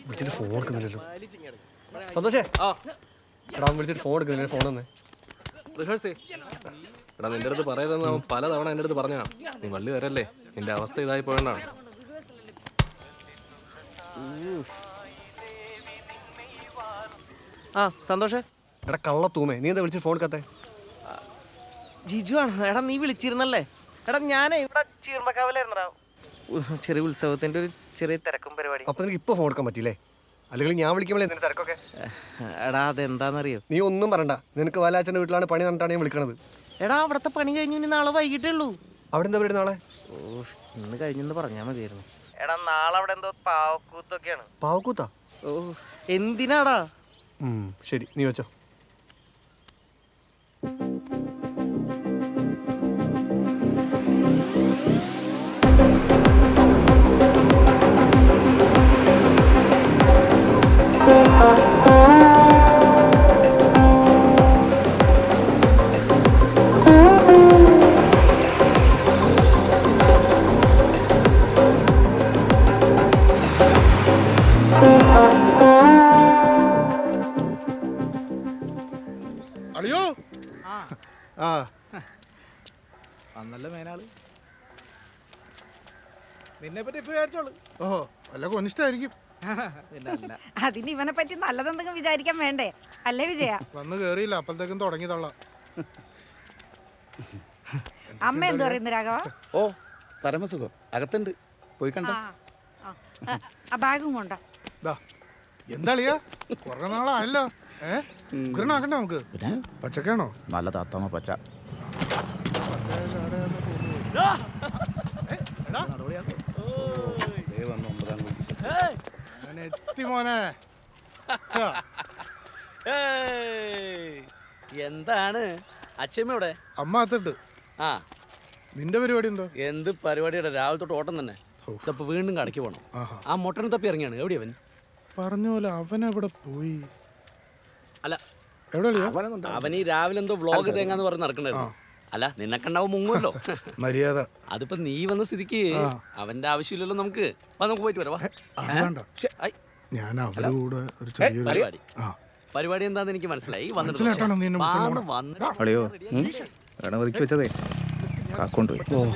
വിളിച്ചിട്ട് ഫോൺ എടുക്കുന്നില്ലല്ലോ. സന്തോഷേ എടാ വിളിച്ചിട്ട് ഫോൺ എടുക്കുന്നില്ല. ഫോൺ തന്നെ റിഹേഴ്സേ. എടാ നിന്റെ അടുത്ത് പറയരുതെന്ന് അവൻ പലതവണ എൻ്റെ അടുത്ത് പറഞ്ഞാ. നീ വള്ളി വരല്ലേ, നിന്റെ അവസ്ഥ ഇതായി പോയതാണ്. ആ സന്തോഷേ. എടാ കള്ള തൂമേ, നീ എന്താ വിളിച്ചിട്ട് ഫോൺ എടുക്കാത്തെ? ജിജു ആണ്. എടാ നീ വിളിച്ചിരുന്നല്ലേ? എടാ ഞാനേ ഇവിടെ ചീർമക്കാവിലായിരുന്നടാ. ചെറിയ ഉത്സവത്തിന്റെ ഒരു ചെറിയ തിരക്കും പരിപാടി. അപ്പൊ നിനക്ക് ഇപ്പൊ ഫോൺ എടുക്കാൻ പറ്റില്ലേ? അല്ലെങ്കിൽ ഞാൻ വിളിക്കുമ്പോഴേ നിന്റെ തിരക്കൊക്കെ. എടാ അതെന്താണെന്നറിയോ? നീ ഒന്നും പറയണ്ട. നിനക്ക് വാലാച്ചന്റെ വീട്ടിലാണ് പണി നടന്നിട്ടാണ് ഞാൻ വിളിക്കണത്. എടാ അവിടുത്തെ പണി കഴിഞ്ഞു, ഇനി നാളെ വൈകിട്ടേ ഉള്ളൂ. അവിടെ എന്താ പരിപാടി നാളെ? ഓ ഇന്ന് കഴിഞ്ഞെന്ന് പറഞ്ഞാൽ മതിയായിരുന്നു. എടാ നാളെ അവിടെ എന്തോ പാവക്കൂത്തൊക്കെയാണ്. പാവക്കൂത്താ? ഓ എന്തിനാടാ? ശരി നീ വെച്ചോ. അളിയോ ആ അന്നല്ല മേനാള് നിന്നെ പറ്റി ഇപ്പൊ വിചാരിച്ചോളൂ. ഓഹോ വല്ല കൊനിഷ്ടായിരിക്കും. അതിന് ഇവനെ പറ്റി നല്ലതെന്തെങ്കിലും വിചാരിക്കാൻ വേണ്ടേ? അല്ലേ വിജയ? വന്ന് കേറിയില്ല, അപ്പോഴത്തേക്കും തുടങ്ങി തള്ള. അമ്മ എന്ത് പറയുന്നു രാഘവ? ഓ പരമസുഖം, അകത്തുണ്ട്, പോയി കണ്ട. ആ ബാഗും കൊണ്ടോ? എന്താളിയാ കുറെ നാളായല്ലോ. ഉഗ്രനാക്കണ്ട നമുക്ക്. പച്ചക്കാണോ? നല്ല താത്തമ്മ പച്ച. എത്തി മോനെ. എന്താണ് അച്ഛമ്മയുടെ? അമ്മ അത്തിട്ട്. ആ നിന്റെ പരിപാടി എന്തോ? എന്ത് പരിപാടിയുടെ? രാവിലെ തൊട്ട് ഓട്ടം തന്നെ. ഇതപ്പോ വീണ്ടും കടയ്ക്ക് പോണം. ആ മൊട്ടനെ തപ്പി ഇറങ്ങിയാണ്. എവിടെയാ അവൻ? പറഞ്ഞ പോലെ അവൻ എവിടെ പോയി? അല്ല എവിടെയാ അവൻ ഈ രാവിലെ എന്തോ വ്ളോഗ് തേങ്ങാന്ന് പറഞ്ഞ് നടക്കണ്ടായിരുന്നു. അല്ല നിന്നെ കണ്ടാവും മുങ്ങുമല്ലോ. മര്യാദ. അതിപ്പോ നീ വന്ന സ്ഥിതിക്ക് അവന്റെ ആവശ്യമില്ലല്ലോ. നമുക്ക് പോയിട്ട് വരാം. ഞാൻ അവരുടെ കൂടെ ഒരു ചെറിയൊരു പരിപാടി എന്താന്ന് എനിക്ക് മനസ്സിലായി. അളിയോ ഗണപതിക്ക് വെച്ചതേ കാക്കൊണ്ട് പോയി.